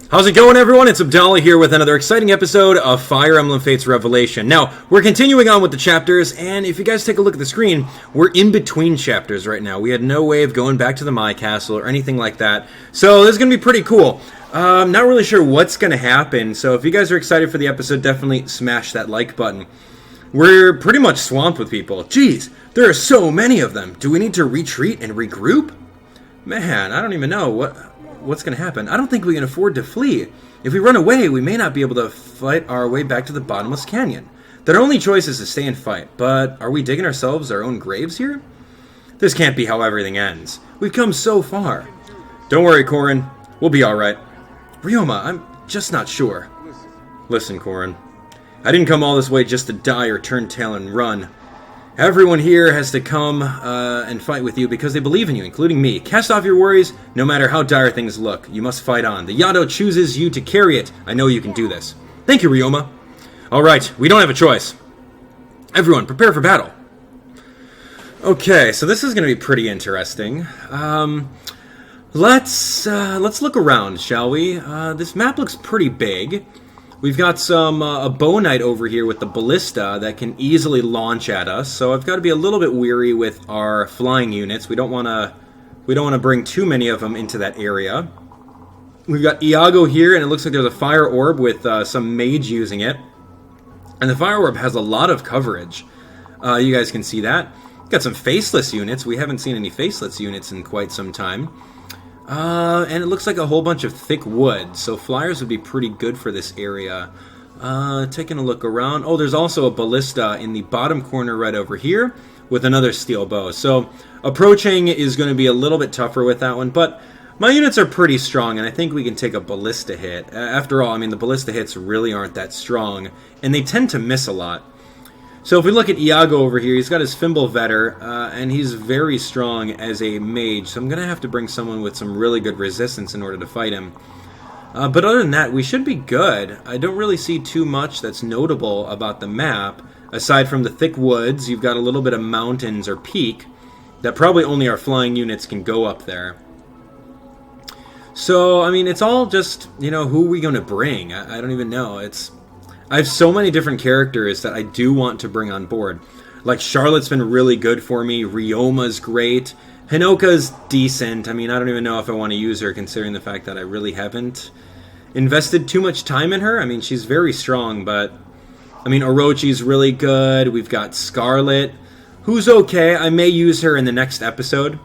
How's it going, everyone? It's Abdallah here with another exciting episode of Fire Emblem Fates Revelation. Now, we're continuing on with the chapters, and if you guys take a look at the screen, we're in between chapters right now. We had no way of going back to the Mai Castle or anything like that, so this is going to be pretty cool. Not really sure what's going to happen, so if you guys are excited for the episode, definitely smash that like button. We're pretty much swamped with people. Jeez, there are so many of them. Do we need to retreat and regroup? Man, I don't even know what's going to happen. I don't think we can afford to flee. If we run away, we may not be able to fight our way back to the bottomless canyon. Their only choice is to stay and fight, but are we digging ourselves our own graves here? This can't be how everything ends. We've come so far. Don't worry, Corrin. We'll be alright. Ryoma, I'm just not sure. Listen, Corrin. I didn't come all this way just to die or turn tail and run. Everyone here has to come and fight with you because they believe in you, including me. Cast off your worries, no matter how dire things look. You must fight on. The Iago chooses you to carry it. I know you can do this. Thank you, Ryoma. Alright, we don't have a choice. Everyone, prepare for battle. Okay, so this is going to be pretty interesting. Let's look around, shall we? This map looks pretty big. We've got a bow knight over here with the ballista that can easily launch at us, so I've got to be a little bit weary with our flying units. We don't want to bring too many of them into that area. We've got Iago here, and it looks like there's a fire orb with some mage using it, and the fire orb has a lot of coverage. You guys can see that. We've got some faceless units. We haven't seen any faceless units in quite some time. And it looks like a whole bunch of thick wood, so flyers would be pretty good for this area. Taking a look around. Oh, there's also a ballista in the bottom corner right over here with another steel bow. So approaching is going to be a little bit tougher with that one, but my units are pretty strong, and I think we can take a ballista hit. After all, I mean, the ballista hits really aren't that strong, and they tend to miss a lot. So if we look at Iago over here, he's got his Fimbulvetter, and he's very strong as a mage, so I'm going to have to bring someone with some really good resistance in order to fight him. But other than that, we should be good. I don't really see too much that's notable about the map. Aside from the thick woods, you've got a little bit of mountains or peak that probably only our flying units can go up there. So, I mean, it's all just, who are we going to bring? I don't even know. I have so many different characters that I do want to bring on board. Like, Charlotte's been really good for me. Ryoma's great. Hinoka's decent. I mean, I don't even know if I want to use her, considering the fact that I really haven't invested too much time in her. I mean, she's very strong, but... I mean, Orochi's really good. We've got Scarlet, who's okay. I may use her in the next episode.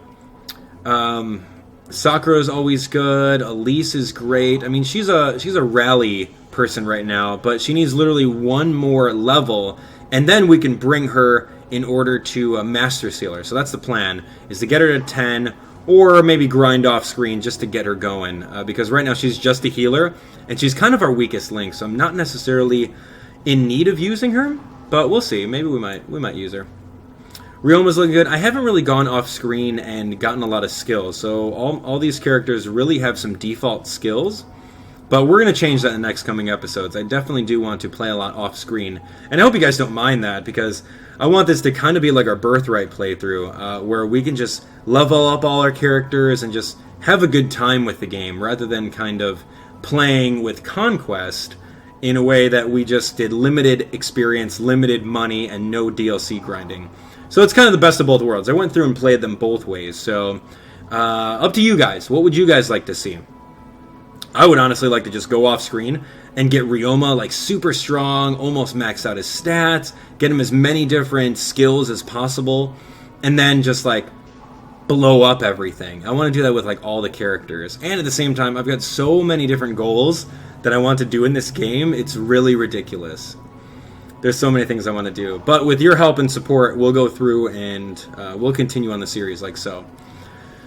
Sakura's always good. Elise is great. I mean, she's a rally person right now, but she needs literally one more level, and then we can bring her in order to Master Seal her. So that's the plan, is to get her to 10, or maybe grind off screen just to get her going, because right now she's just a healer, and she's kind of our weakest link, so I'm not necessarily in need of using her, but we'll see. Maybe we might use her. Ryoma's looking good. I haven't really gone off screen and gotten a lot of skills, so all these characters really have some default skills. But we're going to change that in the next coming episodes. I definitely do want to play a lot off-screen. And I hope you guys don't mind that, because I want this to kind of be like our Birthright playthrough, where we can just level up all our characters and just have a good time with the game, rather than kind of playing with Conquest in a way that we just did limited experience, limited money, and no DLC grinding. So it's kind of the best of both worlds. I went through and played them both ways. So up to you guys. What would you guys like to see? I would honestly like to just go off screen and get Ryoma like super strong, almost max out his stats, get him as many different skills as possible, and then just like blow up everything. I want to do that with like all the characters. And at the same time, I've got so many different goals that I want to do in this game. It's really ridiculous. There's so many things I want to do. But with your help and support, we'll go through and we'll continue on the series like so.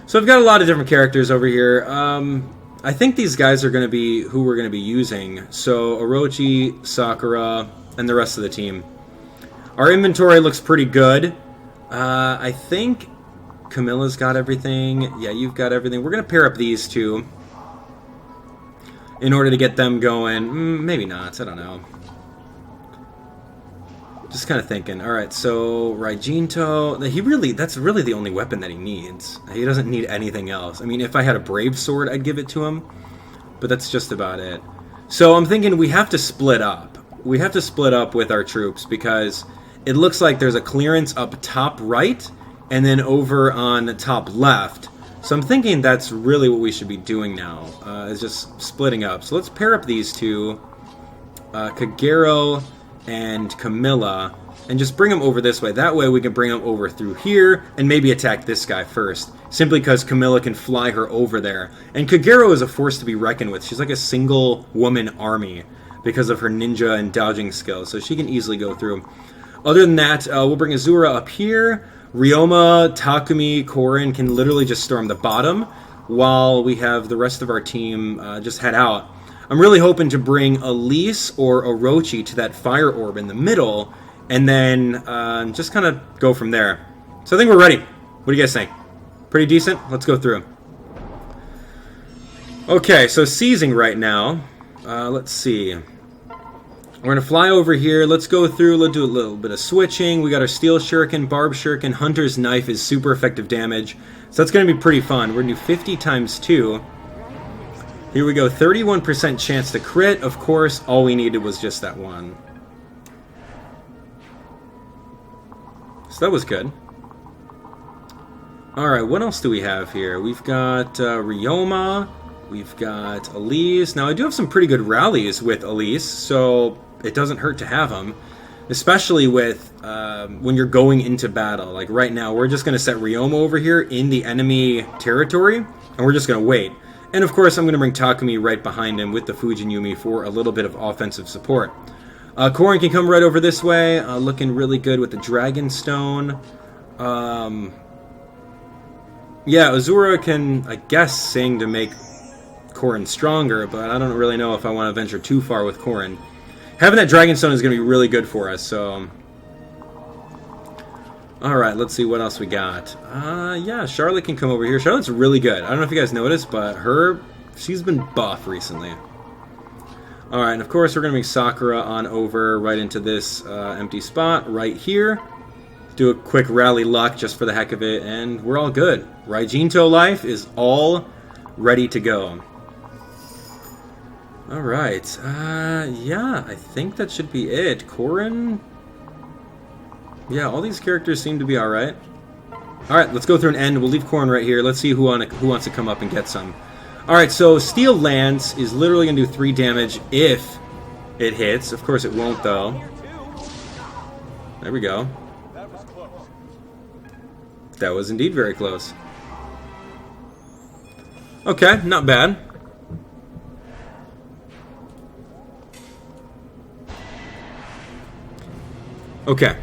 So I've got a lot of different characters over here. I think these guys are going to be who we're going to be using. So Orochi, Sakura, and the rest of the team. Our inventory looks pretty good. I think Camilla's got everything. Yeah, you've got everything. We're going to pair up these two in order to get them going. Maybe not. I don't know. Just kind of thinking. All right, so Raijinto, that's really the only weapon that he needs. He doesn't need anything else. I mean, if I had a Brave Sword, I'd give it to him. but that's just about it. So I'm thinking we have to split up. We have to split up with our troops because it looks like there's a clearance up top right and then over on top left. So I'm thinking that's really what we should be doing now, is just splitting up. So let's pair up these two, Kagero and Camilla, and just bring them over this way. That way we can bring them over through here and maybe attack this guy first, simply because Camilla can fly her over there. And Kagero is a force to be reckoned with. She's like a single woman army because of her ninja and dodging skills, so she can easily go through. Other than that, we'll bring Azura up here. Ryoma, Takumi, Korin can literally just storm the bottom while we have the rest of our team just head out. I'm really hoping to bring Elise or Orochi to that fire orb in the middle and then just kind of go from there. So I think we're ready. What do you guys think? Pretty decent? Let's go through. Okay, so seizing right now. Let's see. We're going to fly over here. Let's go through. Let's do a little bit of switching. We got our Steel Shuriken, Barb Shuriken. Hunter's Knife is super effective damage. So that's going to be pretty fun. We're going to do 50 times 2. Here we go. 31% chance to crit. Of course, all we needed was just that one. So that was good. Alright, what else do we have here? We've got Ryoma. We've got Elise. Now, I do have some pretty good rallies with Elise, so it doesn't hurt to have them. Especially with when you're going into battle. Like right now, we're just going to set Ryoma over here in the enemy territory, and we're just going to wait. And of course, I'm going to bring Takumi right behind him with the Fujin Yumi for a little bit of offensive support. Korin can come right over this way, looking really good with the Dragon Stone. Yeah, Azura can, I guess, sing to make Korin stronger, but I don't really know if I want to venture too far with Korin. Having that Dragon Stone is going to be really good for us, so... Alright, let's see what else we got. Yeah, Charlotte can come over here. Charlotte's really good. I don't know if you guys noticed, but she's been buff recently. Alright, and of course we're going to make Sakura on over right into this empty spot right here. Do a quick rally luck just for the heck of it, and we're all good. Raijinto life is all ready to go. Alright, yeah, I think that should be it. Korin? Yeah, all these characters seem to be alright. Alright, let's go through an end. We'll leave Korin right here. Let's see who wants to come up and get some. Alright, so Steel Lance is literally going to do 3 damage if it hits. Of course it won't, though. There we go. That was indeed very close. Okay, not bad. Okay.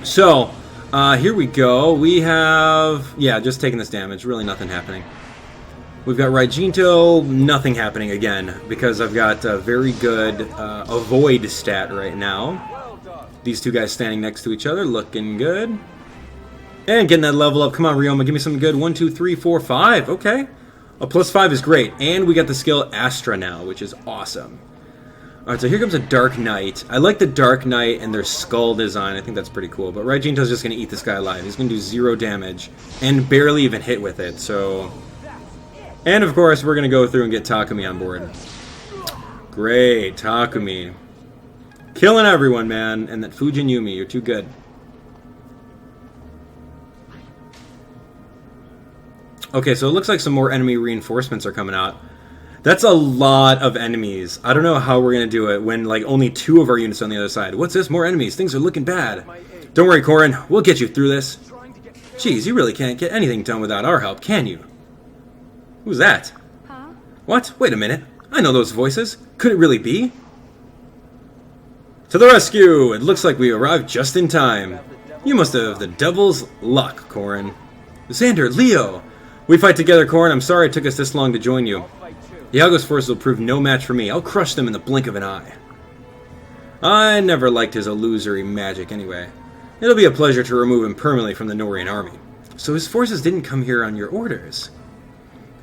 So, here we go. We have... Yeah, just taking this damage. Really nothing happening. We've got Raijinto. Nothing happening again. Because I've got a very good avoid stat right now. These two guys standing next to each other. Looking good. And getting that level up. Come on, Ryoma. Give me something good. 1, 2, 3, 4, 5. Okay. A +5 is great. And we got the skill Astra now, which is awesome. Alright, so here comes a Dark Knight. I like the Dark Knight and their skull design. I think that's pretty cool. But Raijinto's just going to eat this guy alive. He's going to do 0 damage. And barely even hit with it, so... And of course, we're going to go through and get Takumi on board. Great, Takumi. Killing everyone, man. And that Fujin Yumi, you're too good. Okay, so it looks like some more enemy reinforcements are coming out. That's a lot of enemies. I don't know how we're going to do it when like only 2 of our units are on the other side. What's this? More enemies. Things are looking bad. Don't worry, Korin. We'll get you through this. Jeez, you really can't get anything done without our help, can you? Who's that? Huh? What? Wait a minute. I know those voices. Could it really be? To the rescue! It looks like we arrived just in time. You must have the devil's luck, Korin. Xander, Leo! We fight together, Korin. I'm sorry it took us this long to join you. Iago's forces will prove no match for me. I'll crush them in the blink of an eye. I never liked his illusory magic anyway. It'll be a pleasure to remove him permanently from the Norian army. So his forces didn't come here on your orders.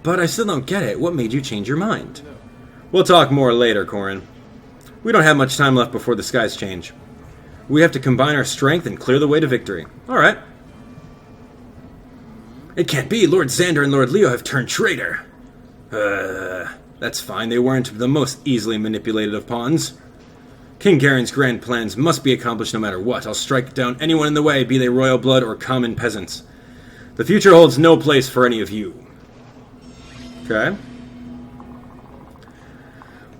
But I still don't get it. What made you change your mind? We'll talk more later, Korin. We don't have much time left before the skies change. We have to combine our strength and clear the way to victory. Alright. It can't be. Lord Xander and Lord Leo have turned traitor. That's fine, they weren't the most easily manipulated of pawns. King Garen's grand plans must be accomplished no matter what. I'll strike down anyone in the way, be they royal blood or common peasants. The future holds no place for any of you. Okay.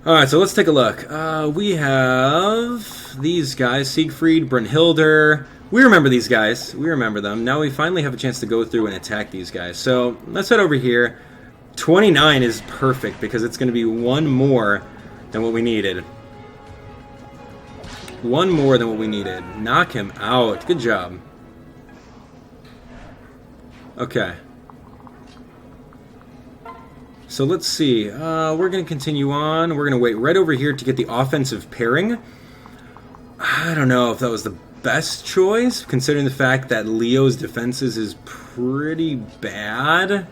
Alright, so let's take a look. We have these guys, Siegfried, Brunhilde. We remember these guys. We remember them. Now we finally have a chance to go through and attack these guys. So let's head over here. 29 is perfect because it's going to be one more than what we needed. One more than what we needed. Knock him out. Good job. Okay. So let's see. We're going to continue on. We're going to wait right over here to get the offensive pairing. I don't know if that was the best choice, considering the fact that Leo's defenses is pretty bad.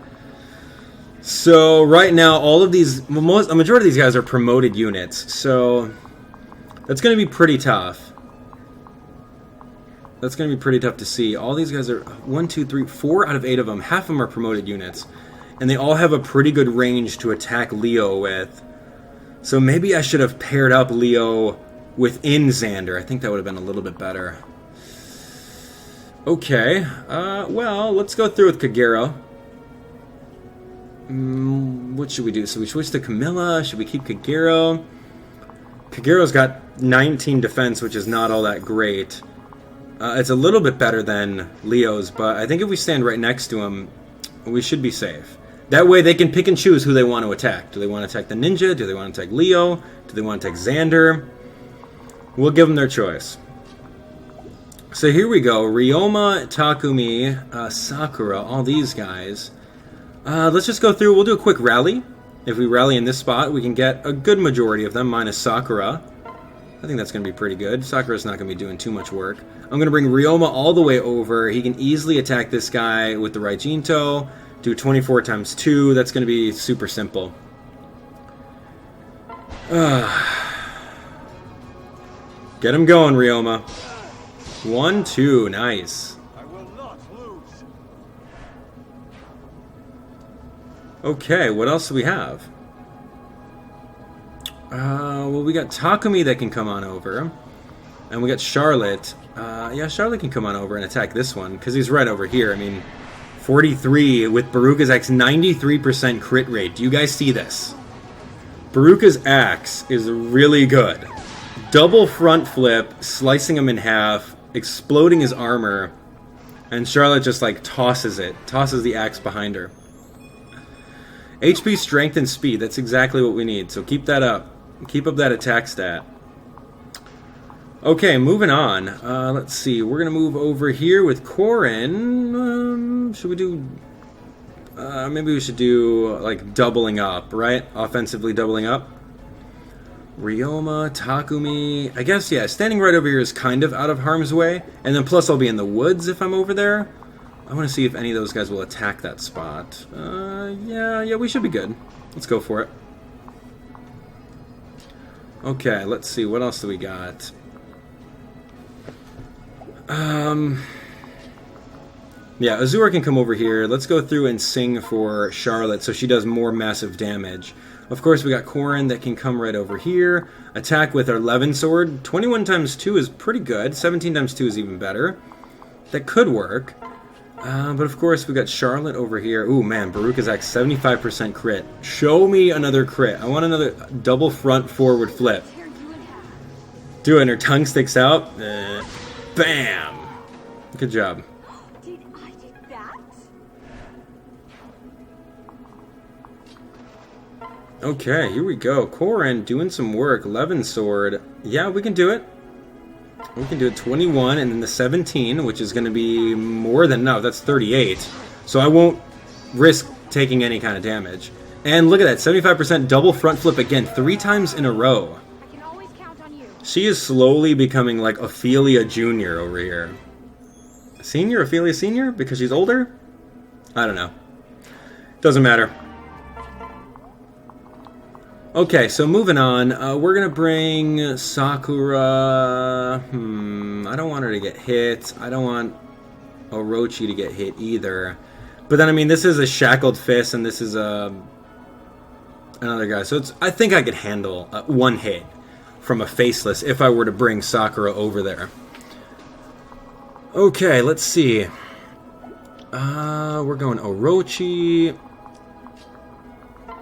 So right now, all of these, a majority of these guys are promoted units. So that's going to be pretty tough. That's going to be pretty tough to see. All these guys are 1, 2, 3, 4 out of 8 of them. Half of them are promoted units. And they all have a pretty good range to attack Leo with. So maybe I should have paired up Leo within Xander. I think that would have been a little bit better. Okay. Well, let's go through with Kagero. What should we do? So we switch to Camilla. Should we keep Kagero? Kagero's got 19 defense, which is not all that great. It's a little bit better than Leo's, but I think if we stand right next to him, we should be safe. That way they can pick and choose who they want to attack. Do they want to attack the ninja? Do they want to attack Leo? Do they want to attack Xander? We'll give them their choice. So here we go. Ryoma, Takumi, Sakura, all these guys. Let's just go through. We'll do a quick rally. If we rally in this spot, we can get a good majority of them, minus Sakura. I think that's going to be pretty good. Sakura's not going to be doing too much work. I'm going to bring Ryoma all the way over. He can easily attack this guy with the Raijinto. Do 24 times 2. That's going to be super simple. Get him going, Ryoma. 1, 2. Nice. I will not lose. Okay, what else do we have? Well, we got Takumi that can come on over. And we got Charlotte. Yeah, Charlotte can come on over and attack this one, because he's right over here. I mean, 43 with Baruka's axe, 93% crit rate. Do you guys see this? Baruka's axe is really good. Double front flip, slicing him in half, exploding his armor, and Charlotte just like tosses the axe behind her. HP, strength, and speed. That's exactly what we need, so keep that up. Keep up that attack stat. Okay, moving on. Let's see. We're going to move over here with Korin. Should we do... maybe we should do, like, doubling up, right? Offensively doubling up. Ryoma, Takumi... I guess, yeah, standing right over here is kind of out of harm's way. And then plus I'll be in the woods if I'm over there. I want to see if any of those guys will attack that spot. Yeah, we should be good. Let's go for it. Okay, let's see. What else do we got? Yeah, Azura can come over here. Let's go through and sing for Charlotte so she does more massive damage. Of course, we got Korin that can come right over here. Attack with our Levin sword. 21 times 2 is pretty good. 17 times 2 is even better. That could work. But of course, we got Charlotte over here. Ooh, man, Baruka's axe, 75% crit. Show me another crit. I want another double front forward flip. Do it, and her tongue sticks out. Bam! Good job. Did I do that? Okay, here we go. Korin doing some work. Levin sword. Yeah, we can do it. We can do it. 21 and then the 17, which is going to be more than enough. That's 38. So I won't risk taking any kind of damage. And look at that, 75% double front flip again, 3 times in a row. I can always count on you. She is slowly becoming like Ophelia Jr. over here. Senior? Ophelia Senior? Because she's older? I don't know. Doesn't matter. Okay, so moving on. We're going to bring Sakura. I don't want her to get hit. I don't want Orochi to get hit either. But then, I mean, this is a Shackled Fist, and this is a another guy. So I think I could handle one hit from a faceless if I were to bring Sakura over there. Okay, let's see. We're going Orochi.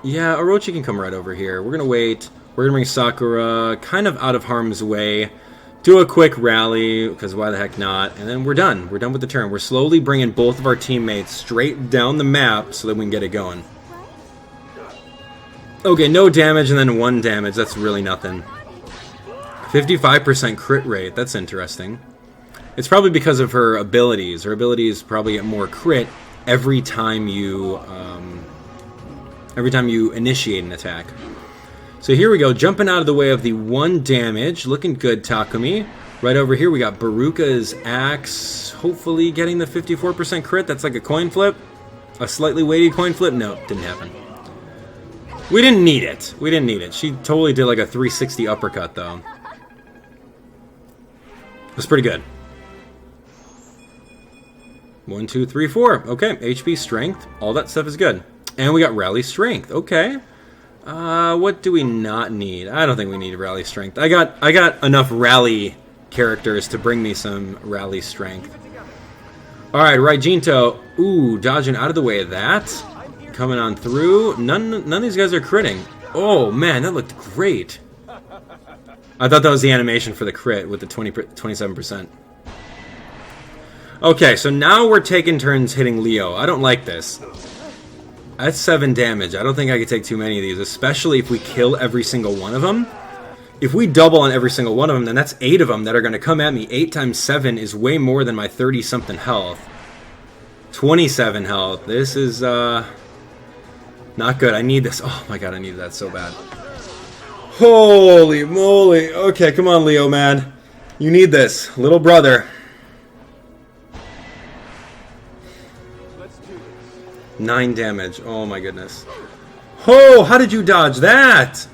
Yeah, Orochi can come right over here. We're going to wait. We're going to bring Sakura kind of out of harm's way. Do a quick rally, because why the heck not? And then we're done. We're done with the turn. We're slowly bringing both of our teammates straight down the map so that we can get it going. Okay, no damage and then 1 damage. That's really nothing. 55% crit rate. That's interesting. It's probably because of her abilities. Her abilities probably get more crit every time you initiate an attack. So here we go, jumping out of the way of the 1 damage. Looking good, Takumi. Right over here we got Baruka's axe. Hopefully getting the 54% crit. That's like a coin flip. A slightly weighty coin flip. No, didn't happen. We didn't need it. We didn't need it. She totally did like a 360 uppercut though. That's pretty good. 1, 2, 3, 4. Okay, HP, strength, all that stuff is good. And we got rally strength. Okay. What do we not need? I don't think we need rally strength. I got enough rally characters to bring me some rally strength. All right, Raijinto. Ooh, dodging out of the way of that. Coming on through. None of these guys are critting. Oh man, that looked great. I thought that was the animation for the crit with the 27%. Okay, so now we're taking turns hitting Leo. I don't like this. That's 7 damage. I don't think I could take too many of these, especially if we kill every single one of them. If we double on every single one of them, then that's 8 of them that are going to come at me. 8 times 7 is way more than my 30-something health. 27 health. This is, not good. I need this. Oh my god, I need that so bad. Holy moly. Okay, come on, Leo, man. You need this. Little brother. 9 damage. Oh my goodness. Oh, how did you dodge that?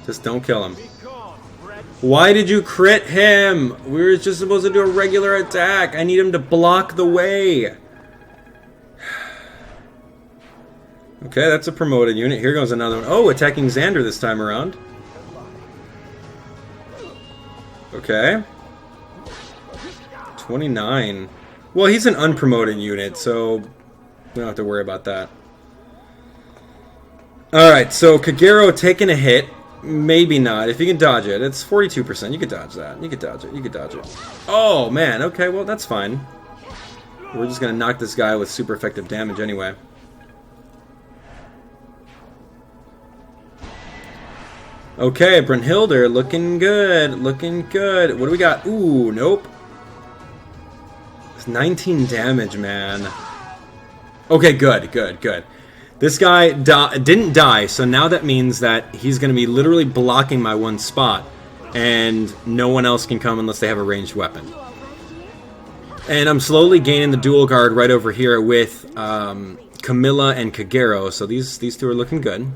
Just don't kill him. Why did you crit him? We were just supposed to do a regular attack. I need him to block the way. Okay, that's a promoted unit. Here goes another one. Oh, attacking Xander this time around. Okay. 29. Well, he's an unpromoted unit, so we don't have to worry about that. Alright, so Kagero taking a hit. Maybe not. If you can dodge it, it's 42%. You could dodge that. You could dodge it. You could dodge it. Oh, man. Okay, well, that's fine. We're just going to knock this guy with super effective damage anyway. Okay, Brunhilde, looking good. Looking good. What do we got? Ooh, nope. It's 19 damage, man. Okay, good, good, good. This guy didn't die, so now that means that he's going to be literally blocking my one spot, and no one else can come unless they have a ranged weapon. And I'm slowly gaining the dual guard right over here with Camilla and Kagero, so these two are looking good.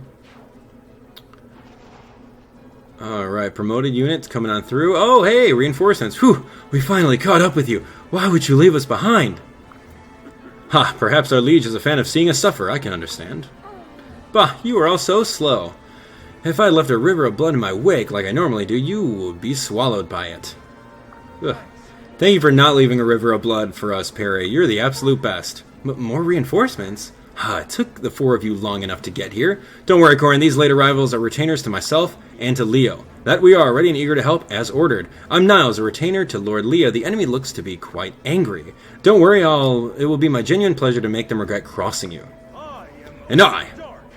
Alright, promoted units coming on through. Oh, hey, reinforcements. Whew, we finally caught up with you. Why would you leave us behind? Ha, perhaps our liege is a fan of seeing us suffer, I can understand. Bah, you are all so slow. If I left a river of blood in my wake like I normally do, you would be swallowed by it. Ugh. Thank you for not leaving a river of blood for us, Perry. You're the absolute best. But more reinforcements? Ha, it took the 4 of you long enough to get here. Don't worry, Corin, these late arrivals are retainers to myself and to Leo. That we are, ready and eager to help, as ordered. I'm Niles, a retainer to Lord Leo. The enemy looks to be quite angry. Don't worry, it will be my genuine pleasure to make them regret crossing you. And I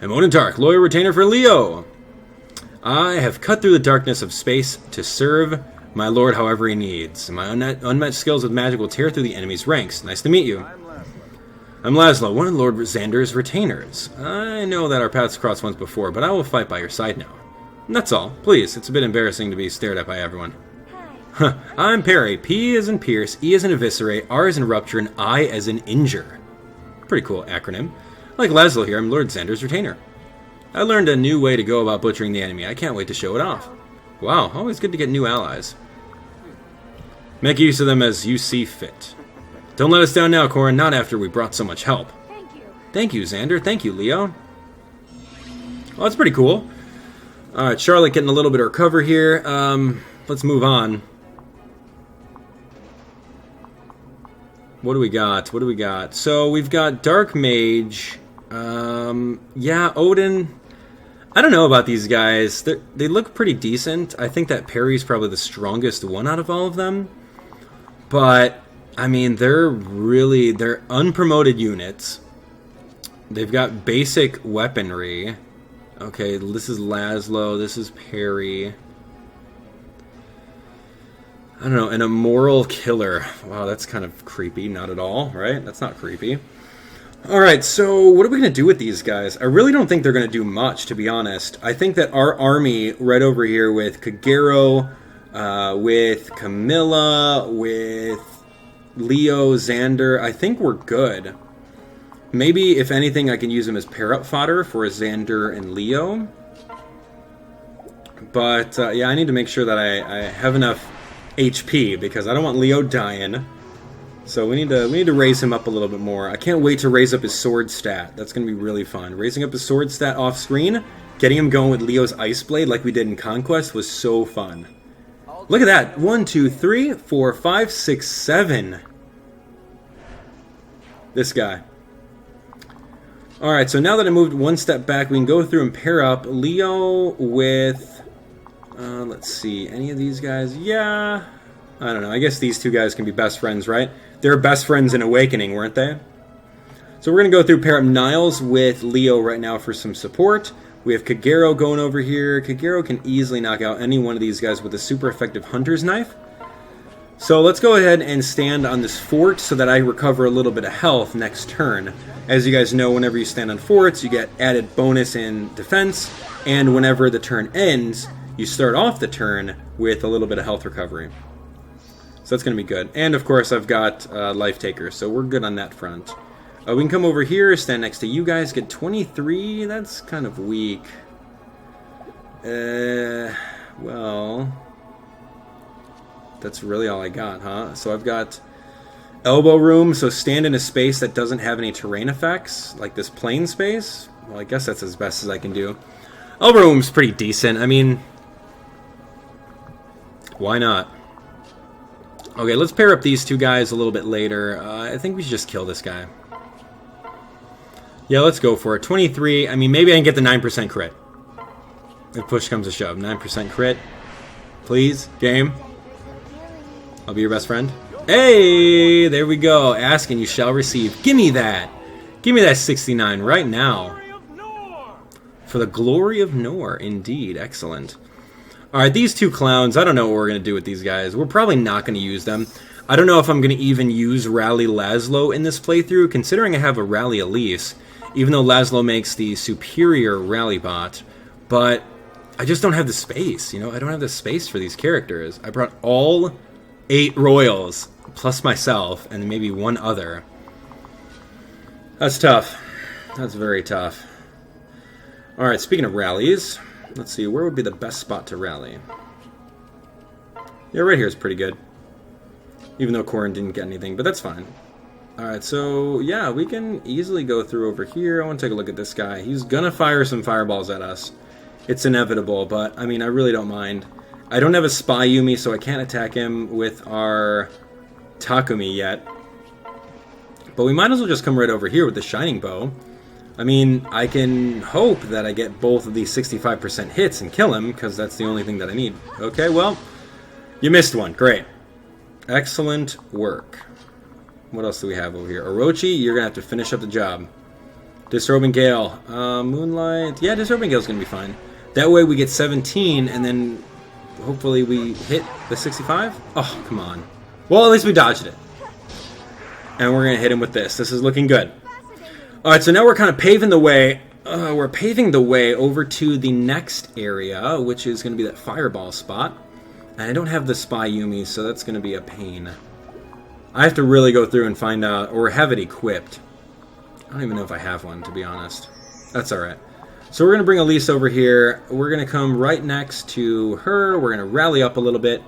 am Odin Dark, loyal retainer for Leo. I have cut through the darkness of space to serve my lord however he needs. My unmatched skills with magic will tear through the enemy's ranks. Nice to meet you. I'm Laszlo, one of Lord Xander's retainers. I know that our paths crossed once before, but I will fight by your side now. And that's all. Please, it's a bit embarrassing to be stared at by everyone. Huh. I'm Perry. P as in Pierce, E as in Eviscerate, R as in Rupture, and I as in Injure. Pretty cool acronym. Like Laszlo here, I'm Lord Xander's retainer. I learned a new way to go about butchering the enemy. I can't wait to show it off. Wow, always good to get new allies. Make use of them as you see fit. Don't let us down now, Corin, not after we brought so much help. Thank you. Thank you, Xander. Thank you, Leo. Well, that's pretty cool. All right, Charlotte getting a little bit of recover here. Let's move on. What do we got? What do we got? So we've got Dark Mage. Yeah, Odin. I don't know about these guys. They look pretty decent. I think that Parry's probably the strongest one out of all of them. But, I mean, they're unpromoted units. They've got basic weaponry. Okay, this is Laszlo. This is Parry. I don't know, an immoral killer. Wow, that's kind of creepy. Not at all, right? That's not creepy. Alright, so what are we going to do with these guys? I really don't think they're going to do much, to be honest. I think that our army right over here with Kagero, with Camilla, with Leo, Xander, I think we're good. Maybe, if anything, I can use them as pair-up fodder for Xander and Leo. But, yeah, I need to make sure that I have enough HP, because I don't want Leo dying. So we need to raise him up a little bit more. I can't wait to raise up his sword stat. That's going to be really fun. Raising up his sword stat off screen, getting him going with Leo's Ice Blade like we did in Conquest was so fun. Look at that. 1, 2, 3, 4, 5, 6, 7. This guy. Alright, so now that I moved one step back, we can go through and pair up Leo with... let's see. Any of these guys? Yeah. I don't know. I guess these two guys can be best friends, right? They were best friends in Awakening, weren't they? So we're going to go through pair up Niles with Leo right now for some support. We have Kagero going over here. Kagero can easily knock out any one of these guys with a super effective Hunter's Knife. So let's go ahead and stand on this fort so that I recover a little bit of health next turn. As you guys know, whenever you stand on forts, you get added bonus in defense. And whenever the turn ends, you start off the turn with a little bit of health recovery. So that's going to be good. And, of course, I've got Life Taker, so we're good on that front. We can come over here, stand next to you guys, get 23. That's kind of weak. Well... That's really all I got, huh? So I've got elbow room, so stand in a space that doesn't have any terrain effects, like this plain space. Well, I guess that's as best as I can do. Elbow room's pretty decent. I mean... Why not? Okay, let's pair up these two guys a little bit later. I think we should just kill this guy. Yeah, let's go for it. 23. I mean, maybe I can get the 9% crit. If push comes to shove. 9% crit. Please, game. I'll be your best friend. Hey, there we go. Ask and you shall receive. Give me that. Give me that 69 right now. For the glory of Nor, indeed. Excellent. Alright, these two clowns, I don't know what we're going to do with these guys. We're probably not going to use them. I don't know if I'm going to even use Rally Laszlo in this playthrough, considering I have a Rally Elise, even though Laszlo makes the superior Rally bot. But I just don't have the space, you know? I don't have the space for these characters. I brought all 8 Royals, plus myself, and maybe one other. That's tough. That's very tough. Alright, speaking of rallies... Let's see, where would be the best spot to rally? Yeah, right here is pretty good. Even though Corin didn't get anything, but that's fine. Alright, so, yeah, we can easily go through over here. I want to take a look at this guy. He's gonna fire some fireballs at us. It's inevitable, but, I mean, I really don't mind. I don't have a Spy Yumi, so I can't attack him with our Takumi yet. But we might as well just come right over here with the Shining Bow. I mean, I can hope that I get both of these 65% hits and kill him, because that's the only thing that I need. Okay, well, you missed one. Great. Excellent work. What else do we have over here? Orochi, you're going to have to finish up the job. Disrobing Gale. Moonlight. Yeah, Disrobing Gale's going to be fine. That way we get 17, and then hopefully we hit the 65? Oh, come on. Well, at least we dodged it. And we're going to hit him with this. This is looking good. Alright, so now we're kind of paving the way. We're paving the way over to the next area, which is going to be that fireball spot. And I don't have the Spy Yumi, so that's going to be a pain. I have to really go through and find out, or have it equipped. I don't even know if I have one, to be honest. That's alright. So we're going to bring Elise over here. We're going to come right next to her. We're going to rally up a little bit.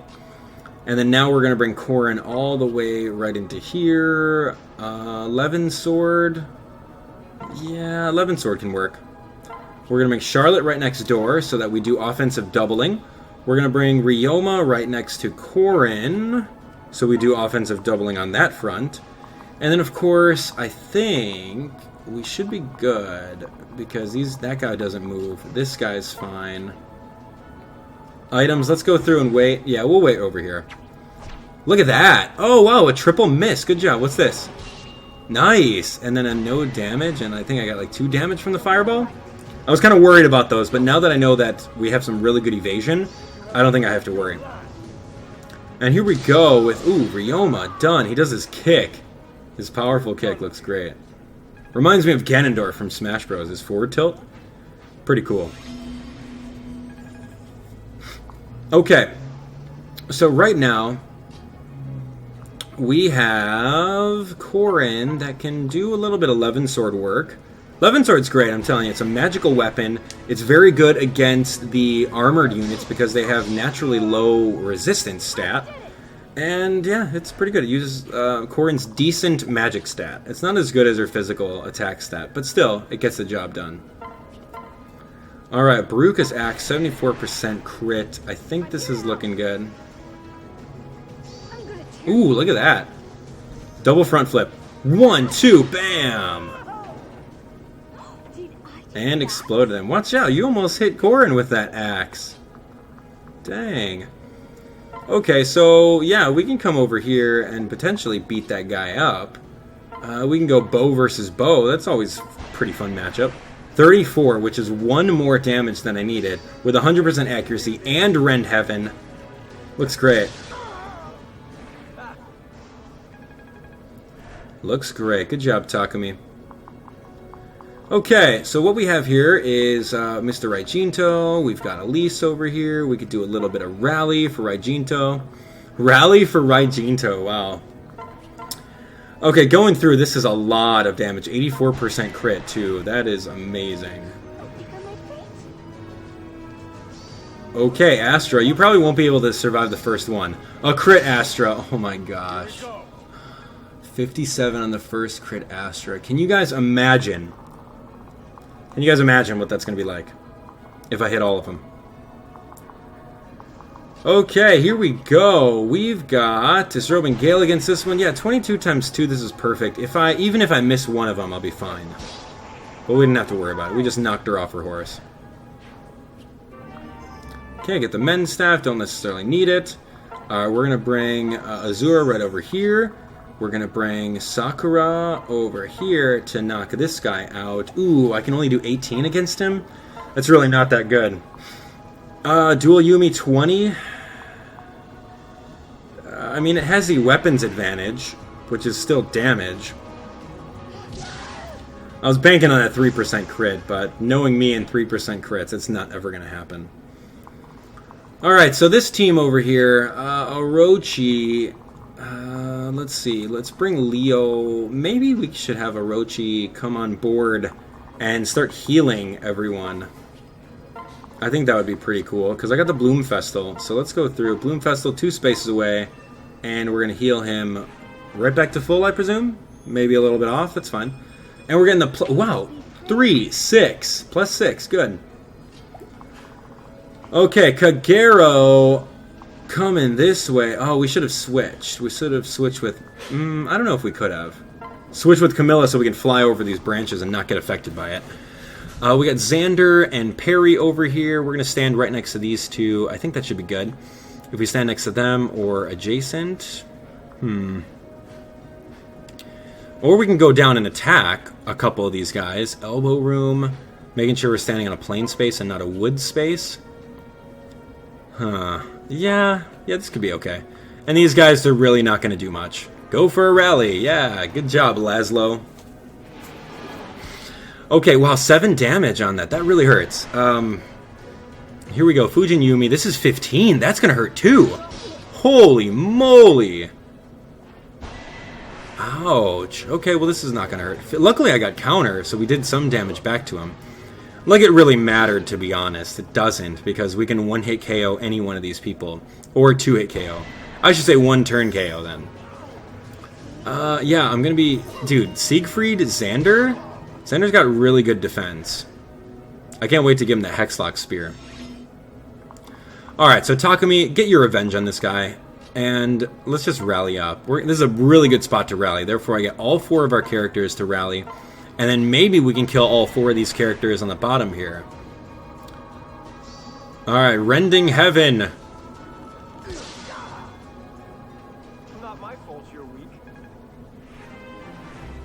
And then now we're going to bring Corin all the way right into here. 11 sword... Yeah, 11 sword can work. We're going to make Charlotte right next door so that we do offensive doubling. We're going to bring Ryoma right next to Corrin so we do offensive doubling on that front. And then, of course, I think we should be good because that guy doesn't move. This guy's fine. Items, let's go through and wait. Yeah, we'll wait over here. Look at that. Oh, wow, a triple miss. Good job. What's this? Nice. And then a no damage, and I think I got like 2 damage from the fireball. I was kind of worried about those, but now that I know that we have some really good evasion, I don't think I have to worry. And here we go with, ooh, Ryoma, done. He does his kick. His powerful kick looks great. Reminds me of Ganondorf from Smash Bros. His forward tilt. Pretty cool. Okay. So right now, we have Corrin that can do a little bit of Levin Sword work. Levin Sword's great, I'm telling you. It's a magical weapon. It's very good against the armored units because they have naturally low resistance stat. And yeah, it's pretty good. It uses Corrin's decent magic stat. It's not as good as her physical attack stat, but still, it gets the job done. Alright, Baruka's Axe, 74% crit. I think this is looking good. Ooh, look at that. Double front flip. 1, 2, bam! And exploded them. Watch out, you almost hit Corrin with that axe. Dang. Okay, so yeah, we can come over here and potentially beat that guy up. We can go bow versus bow. That's always a pretty fun matchup. 34, which is 1 more damage than I needed, with 100% accuracy and Rend Heaven. Looks great. Looks great. Good job, Takumi. Okay, so what we have here is Mr. Raijinto. We've got Elise over here. We could do a little bit of rally for Raijinto. Rally for Raijinto, wow. Okay, going through, this is a lot of damage. 84% crit, too. That is amazing. Okay, Astra, you probably won't be able to survive the first one. A crit Astra, oh my gosh. 57 on the first crit Astra. Can you guys imagine? Can you guys imagine what that's going to be like if I hit all of them? Okay, here we go. We've got Disrobing Gale against this one. Yeah, 22 times 2, this is perfect. Even if I miss one of them, I'll be fine. But we didn't have to worry about it. We just knocked her off her horse. Okay, get the Men's Staff. Don't necessarily need it. We're going to bring Azura right over here. We're going to bring Sakura over here to knock this guy out. Ooh, I can only do 18 against him? That's really not that good. Dual Yumi 20. I mean, it has the weapons advantage, which is still damage. I was banking on that 3% crit, but knowing me and 3% crits, it's not ever going to happen. Alright, so this team over here, Orochi... let's see, let's bring Leo. Maybe we should have Orochi come on board and start healing everyone. I think that would be pretty cool, because I got the Bloom Festal. So let's go through. Bloom Festal, 2 spaces away, and we're going to heal him right back to full, I presume? Maybe a little bit off, that's fine. And we're getting the... wow! 3, 6, plus 6, good. Okay, Kagero... coming this way. Oh, we should have switched. We should have switched with... I don't know if we could have. Switch with Camilla so we can fly over these branches and not get affected by it. We got Xander and Perry over here. We're going to stand right next to these two. I think that should be good. If we stand next to them or adjacent... Or we can go down and attack a couple of these guys. Elbow room. Making sure we're standing on a plain space and not a wood space. Huh. Yeah, this could be okay. And these guys are really not going to do much. Go for a rally. Yeah, good job, Laszlo. Okay, wow, 7 damage on that. That really hurts. Here we go. Fujin Yumi. This is 15. That's going to hurt, too. Holy moly. Ouch. Okay, well, this is not going to hurt. Luckily, I got counter, so we did some damage back to him. Like it really mattered, to be honest. It doesn't, because we can 1-hit KO any one of these people. Or 2-hit KO. I should say 1-turn KO, then. Yeah, I'm gonna be... Dude, Siegfried, Xander? Xander's got really good defense. I can't wait to give him the Hexlock Spear. Alright, so Takumi, get your revenge on this guy. And let's just rally up. This is a really good spot to rally. Therefore, I get all 4 of our characters to rally. And then maybe we can kill all 4 of these characters on the bottom here. Alright, Rending Heaven. Not my fault you're weak.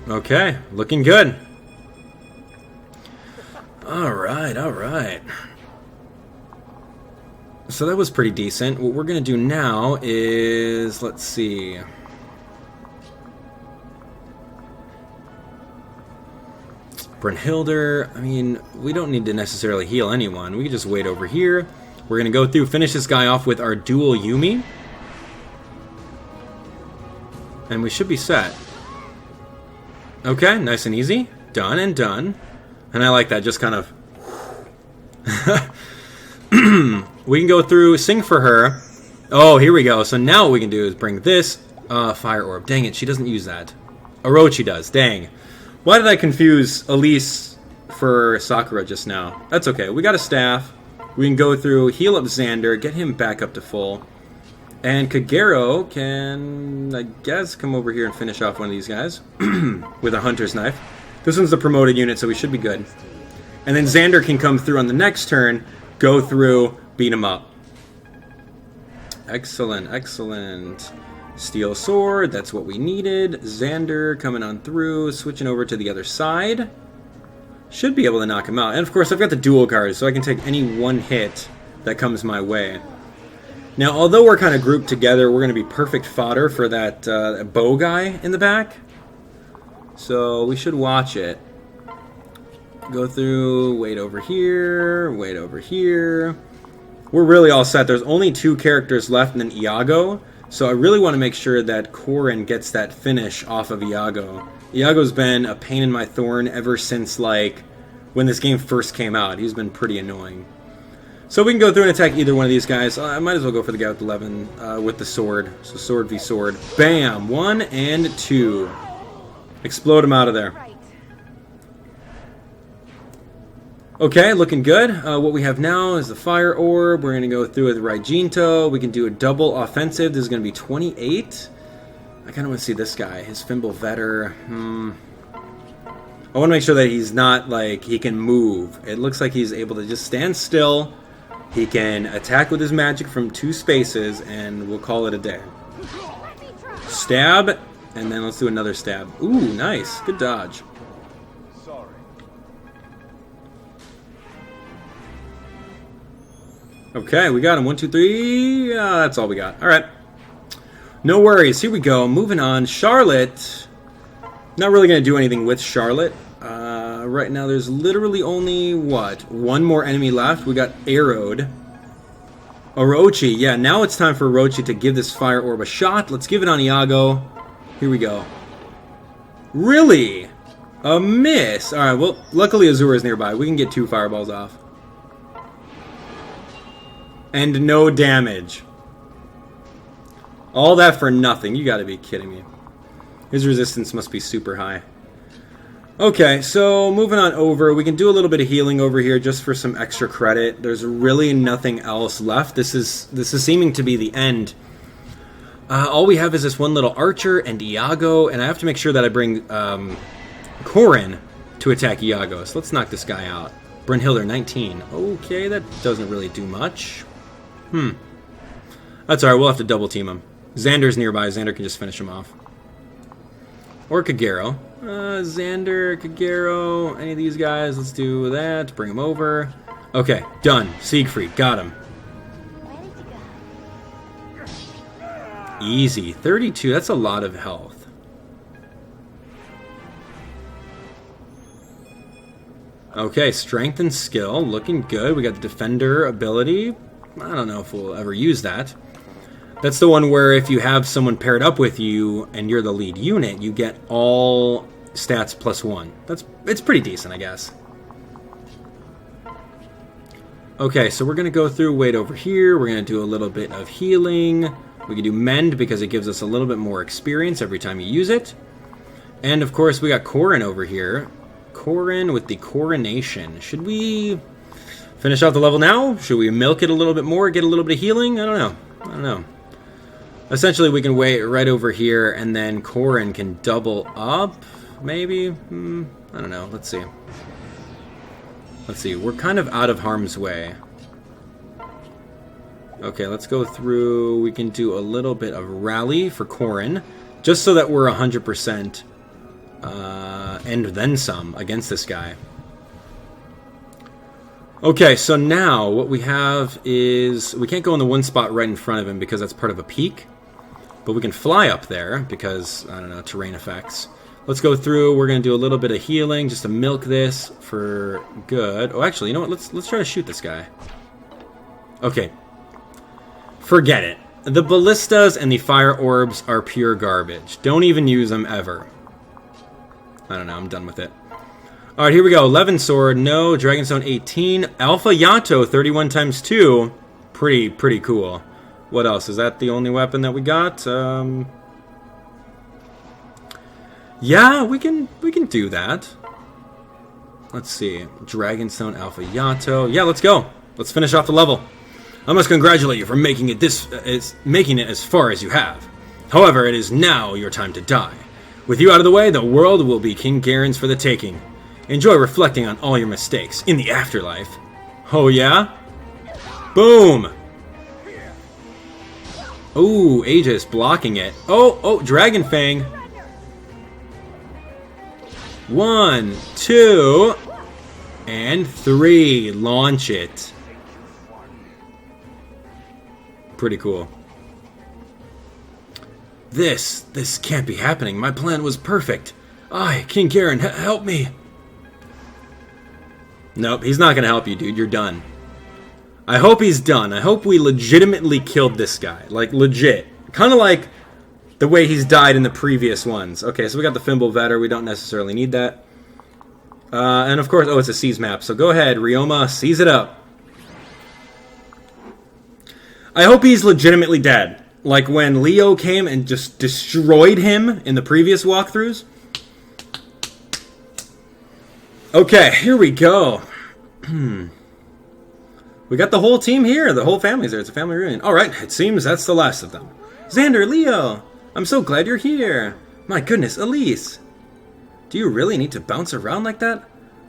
Okay, looking good. Alright, alright. So that was pretty decent. What we're going to do now is, let's see. Brunhilde, I mean, we don't need to necessarily heal anyone. We can just wait over here. We're going to go through, finish this guy off with our dual Yumi. And we should be set. Okay, nice and easy. Done and done. And I like that, just kind of... We can go through, sing for her. Oh, here we go. So now what we can do is bring this fire orb. Dang it, she doesn't use that. Orochi does, dang. Why did I confuse Elise for Sakura just now? That's okay, we got a staff. We can go through, heal up Xander, get him back up to full. And Kagero can, I guess, come over here and finish off one of these guys with a hunter's knife. This one's the promoted unit, so we should be good. And then Xander can come through on the next turn, go through, beat him up. Excellent, excellent. Steel sword, that's what we needed. Xander coming on through, switching over to the other side. Should be able to knock him out. And of course, I've got the dual cards, so I can take any one hit that comes my way. Now, although we're kind of grouped together, we're going to be perfect fodder for that bow guy in the back. So we should watch it. Go through, wait over here, wait over here. We're really all set. There's only 2 characters left and then Iago. So I really want to make sure that Korin gets that finish off of Iago. Iago's been a pain in my thorn ever since, like, when this game first came out. He's been pretty annoying. So we can go through and attack either one of these guys. I might as well go for the guy with 11 with the sword. So sword v sword. Bam! 1 and 2. Explode him out of there. Okay, looking good. What we have now is the fire orb. We're going to go through with Raijinto. We can do a double offensive. This is going to be 28. I kind of want to see this guy. His Fimble Vetter. I want to make sure that he's not, like, he can move. It looks like he's able to just stand still. He can attack with his magic from 2 spaces, and we'll call it a day. Stab, and then let's do another stab. Ooh, nice. Good dodge. Okay, we got him. 1, 2, 3. That's all we got. All right. No worries. Here we go. Moving on. Charlotte. Not really going to do anything with Charlotte. Right now, there's literally only, what? 1 more enemy left. We got arrowed. Orochi. Yeah, now it's time for Orochi to give this fire orb a shot. Let's give it on Iago. Here we go. Really? A miss. All right, well, luckily Azura is nearby. We can get 2 fireballs off. And no damage. All that for nothing. You gotta be kidding me. His resistance must be super high. Okay, so moving on over. We can do a little bit of healing over here just for some extra credit. There's really nothing else left. This is seeming to be the end. All we have is this one little archer and Iago, and I have to make sure that I bring Korin to attack Iago. So let's knock this guy out. Brunhilde, 19. Okay, that doesn't really do much. That's alright, we'll have to double team him. Xander's nearby, Xander can just finish him off. Or Kagero. Xander, Kagero, any of these guys, let's do that. Bring him over. Okay, done. Siegfried, got him. Easy. 32, that's a lot of health. Okay, strength and skill, looking good. We got the defender ability. I don't know if we'll ever use that. That's the one where if you have someone paired up with you and you're the lead unit, you get all stats +1. It's pretty decent, I guess. Okay, so we're going to go through, wait over here. We're going to do a little bit of healing. We can do mend because it gives us a little bit more experience every time you use it. And of course, we got Korin over here. Korin with the coronation. Should we... Finish off the level now? Should we milk it a little bit more, get a little bit of healing? I don't know. Essentially, we can wait right over here, and then Corin can double up, maybe? I don't know. Let's see. We're kind of out of harm's way. Okay, let's go through. We can do a little bit of rally for Corin, just so that we're 100% and then some against this guy. Okay, so now what we have is... we can't go in the one spot right in front of him because that's part of a peak. But we can fly up there because, I don't know, terrain effects. Let's go through. We're going to do a little bit of healing just to milk this for good. Oh, actually, you know what? Let's try to shoot this guy. Okay. Forget it. The ballistas and the fire orbs are pure garbage. Don't even use them ever. I don't know. I'm done with it. All right, here we go. 11 sword. No. Dragonstone 18. Alpha Yato 31 times 2. Pretty cool. What else? Is that the only weapon that we got? Yeah, we can do that. Let's see. Dragonstone Alpha Yato. Yeah, let's go. Let's finish off the level. I must congratulate you for making it as far as you have. However, it is now your time to die. With you out of the way, the world will be King Garen's for the taking. Enjoy reflecting on all your mistakes in the afterlife. Oh yeah? Boom! Ooh, Aegis blocking it. Oh, Dragon Fang. 1, 2, and 3. Launch it. Pretty cool. This can't be happening. My plan was perfect. King Garen, help me. Nope, he's not going to help you, dude. You're done. I hope he's done. I hope we legitimately killed this guy. Like, legit. Kind of like the way he's died in the previous ones. Okay, so we got the Fimble Vetter. We don't necessarily need that. And of course, it's a seize map. So go ahead, Ryoma, seize it up. I hope he's legitimately dead. Like when Leo came and just destroyed him in the previous walkthroughs. Okay, here we go. We got the whole team here. The whole family's there. It's a family reunion. Alright, it seems that's the last of them. Xander, Leo, I'm so glad you're here. My goodness, Elise. Do you really need to bounce around like that?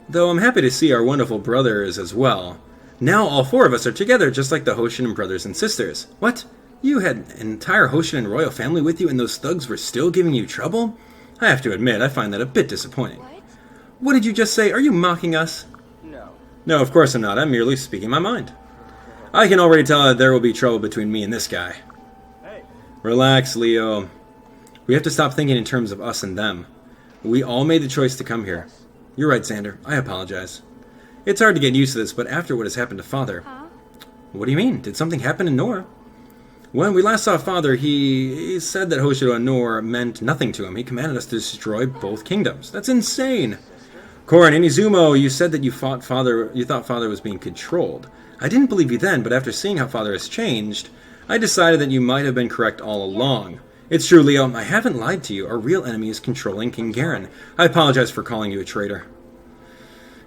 Though I'm happy to see our wonderful brothers as well. Now all 4 of us are together, just like the Hoshin brothers and sisters. What? You had an entire Hoshin royal family with you and those thugs were still giving you trouble? I have to admit, I find that a bit disappointing. What did you just say? Are you mocking us? No. No, of course I'm not. I'm merely speaking my mind. I can already tell that there will be trouble between me and this guy. Hey. Relax, Leo. We have to stop thinking in terms of us and them. We all made the choice to come here. You're right, Xander. I apologize. It's hard to get used to this, but after what has happened to Father... Huh? What do you mean? Did something happen in Nor? When we last saw Father, he said that Hoshido and Nor meant nothing to him. He commanded us to destroy both kingdoms. That's insane! Korin, Inizumo, you said that you thought Father was being controlled. I didn't believe you then, but after seeing how Father has changed, I decided that you might have been correct all along. It's true, Leo. I haven't lied to you. Our real enemy is controlling King Garen. I apologize for calling you a traitor.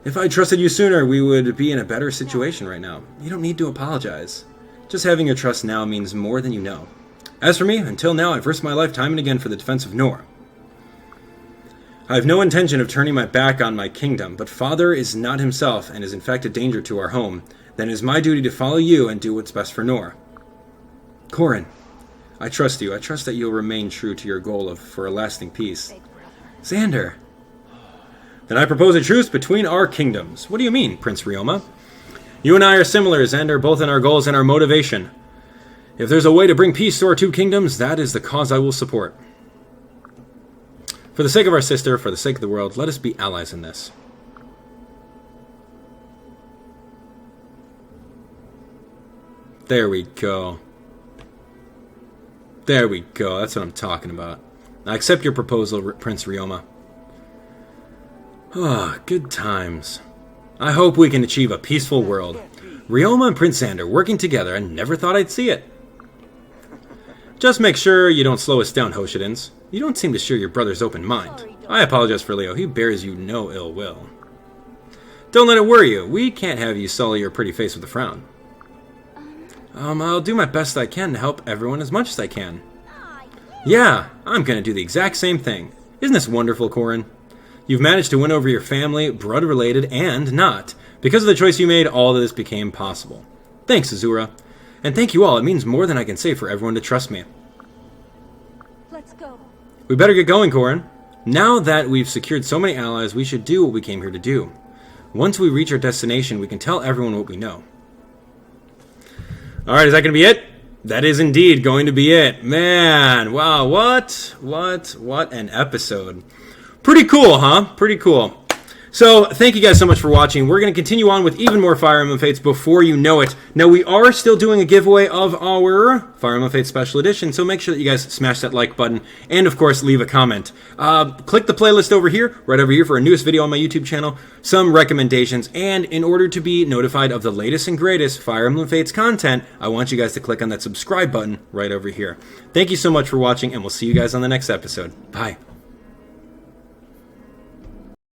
If I trusted you sooner, we would be in a better situation right now. You don't need to apologize. Just having your trust now means more than you know. As for me, until now, I've risked my life time and again for the defense of Nor. I have no intention of turning my back on my kingdom, but Father is not himself and is in fact a danger to our home. Then it is my duty to follow you and do what's best for Nor. Korin, I trust you. I trust that you'll remain true to your goal for a lasting peace. Xander. Then I propose a truce between our kingdoms. What do you mean, Prince Ryoma? You and I are similar, Xander, both in our goals and our motivation. If there's a way to bring peace to our 2 kingdoms, that is the cause I will support. For the sake of our sister, for the sake of the world, let us be allies in this. There we go. There we go. That's what I'm talking about. I accept your proposal, Prince Ryoma. Ah, good times. I hope we can achieve a peaceful world. Ryoma and Prince Xander working together. I never thought I'd see it. Just make sure you don't slow us down, Hoshidans. You don't seem to share your brother's open mind. I apologize for Leo. He bears you no ill will. Don't let it worry you. We can't have you sully your pretty face with a frown. I'll do my best I can to help everyone as much as I can. Yeah, I'm gonna do the exact same thing. Isn't this wonderful, Corin? You've managed to win over your family, blood-related and not. Because of the choice you made, all of this became possible. Thanks, Azura. And thank you all. It means more than I can say for everyone to trust me. Let's go. We better get going, Corin. Now that we've secured so many allies, we should do what we came here to do. Once we reach our destination, we can tell everyone what we know. Alright, is that going to be it? That is indeed going to be it. Man, wow, what an episode. Pretty cool, huh? Pretty cool. So, thank you guys so much for watching. We're going to continue on with even more Fire Emblem Fates before you know it. Now, we are still doing a giveaway of our Fire Emblem Fates Special Edition, so make sure that you guys smash that like button, and of course, leave a comment. Click the playlist over here, right over here for our newest video on my YouTube channel, some recommendations, and in order to be notified of the latest and greatest Fire Emblem Fates content, I want you guys to click on that subscribe button right over here. Thank you so much for watching, and we'll see you guys on the next episode. Bye.